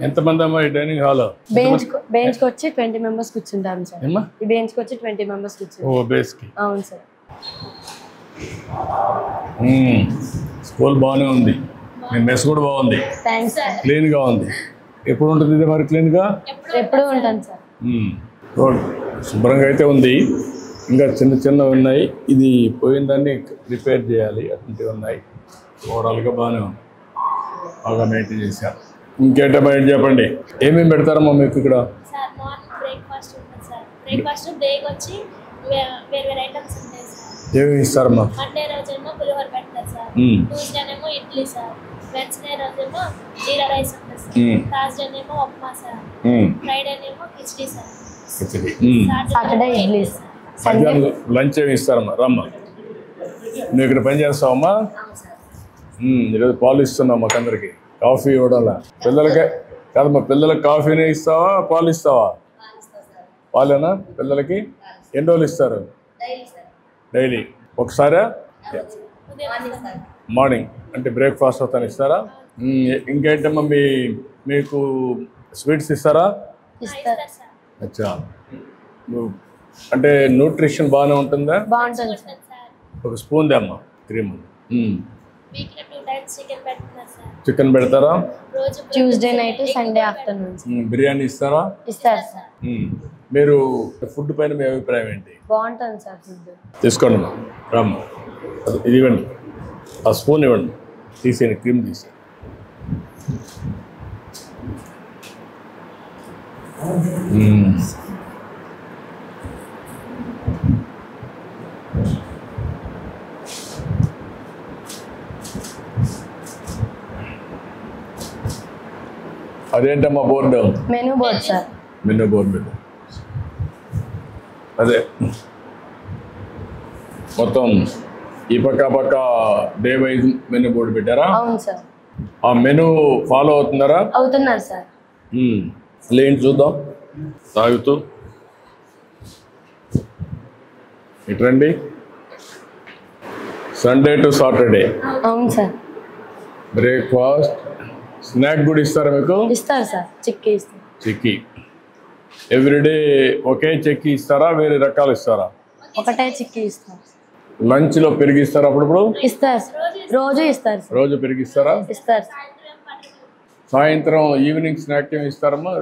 ఎంతమంది అమ్మా ఈ డైనింగ్ హాల్? బెంచ్ కి వచ్చి 20 మెంబర్స్ కూర్చుంటాం సార్. ఈ బెంచ్ కి వచ్చి 20 మెంబర్స్ కూర్చుంటాం. ఓ బేస్ కి. అవును సార్. స్కూల్ బాగానే ఉంది. మీ మెస్ కూడా బాగుంది. Thanks sir. క్లీన్ గా ఉంది. ఎప్పుడు ఉంటుంది ఇది మరి క్లీన్ గా? ఎప్పుడు ఉంటాను సార్. శుభ్రంగా అయితే ఉంది. ఇంకా చిన్న చిన్నవి ఉన్నాయి. ఇది పోయిన దాన్ని రిపేర్ చేయాలి. అటువంటివి ఉన్నాయి. ఓవరాల్గా బాగానే ఉంది. బాగా మెయింటైన్ చేశారు. ఇంకేంటే బయట చెప్పండి. ఏమేమి పెడతారమ్మా మీకు ఇక్కడ? సార్ మార్నింగ్ బ్రేక్ఫాస్ట్ ఉంటుంది సార్. బ్రేక్ఫాస్ట్ డేకి వచ్చి వేరే ఐటమ్స్ ఉంటాయి సార్. ఏమేమి ఇస్తారమ్మా? మండే రోజేమో పులిహోర పెడతారు సార్. ట్యూస్డేనేమో ఇడ్లీ సార్. వెన్స్డే రోజేమో జీరా రైస్ ఉంటుంది సార్. థర్స్డేనేమో ఉప్మా సార్. ఫ్రైడేనేమో khichdi sir. Saturday idli sir. Lunch ఏమి ఇస్తారమ్మా? రమ్మా, నువ్వు ఇక్కడ పని చేస్తావమ్మా? ఈరోజు పాలు ఇస్తున్నావు మాకు అందరికి. కాఫీ ఇవ్వడంలా పిల్లలకే కాదమ్మా. పిల్లలకి కాఫీనే ఇస్తావా, పాలు ఇస్తావా? పాలేనా పిల్లలకి? ఎన్ని రోజులు ఇస్తారు? డైలీ ఒకసారా? మార్నింగ్ అంటే బ్రేక్ఫాస్ట్ అవుతాను ఇస్తారా? ఇంకేంటమ్మా మీకు స్వీట్స్ ఇస్తారా? అచ్చా. అంటే న్యూట్రిషన్ బాగానే ఉంటుందా? బాగుంటుంది సార్. ఒక స్పూన్ దేమ్మా. 3 మంత్. వీక్లీ 2 టైమ్స్ చికెన్ పెడతారు సార్. చికెన్ పెడతారా? రోజు Tuesday night, Sunday afternoon. Biryani ఇస్తారా? ఇస్తారు సార్. మీరు ఫుడ్ పైన మీ అభిప్రాయం ఏంటి? బాగుంటుంది సార్ ఫుడ్. తీసుకోండి అమ్మా. రామ్మ, ఇది ఇవ్వండి. ఆ స్పూన్ ఇవ్వండి. తీసేయండి, క్రీమ్ తీసేయండి. అదేంటమ్మా board? Menu board sir. Menu board మీద అదే మొత్తం ఈ పక్క డే వైజ్ మెనూ బోర్డు పెట్టారా? అవును సార్. ఆ మెనూ ఫాలో అవుతున్నారా? అవుతున్నారు సార్. లేండి చూద్దాం. తాగుతూ ఇట్రండి. Sunday to Saturday. అవును సార్. బ్రేక్ఫాస్ట్, స్నాక్ కూడా ఇస్తారా మీకు? ఇస్తారు సార్. చిక్కీ ఇస్తారు. చిక్కీ ఎవ్రీడే ఒకే చెక్కీ ఇస్తారా, వేరే రకాలు ఇస్తారా? ఒకటే చిక్కీ ఇస్తారు. లంచ్లో పెరిగిస్తారా? అప్పుడప్పుడు ఇస్తారు సార్. రోజు ఇస్తారు సార్. రోజు పెరిగిస్తారా? ఇస్తారు సార్. సాయంత్రం ఈవినింగ్ స్నాక్ ఏమి ఇస్తారమ్మా?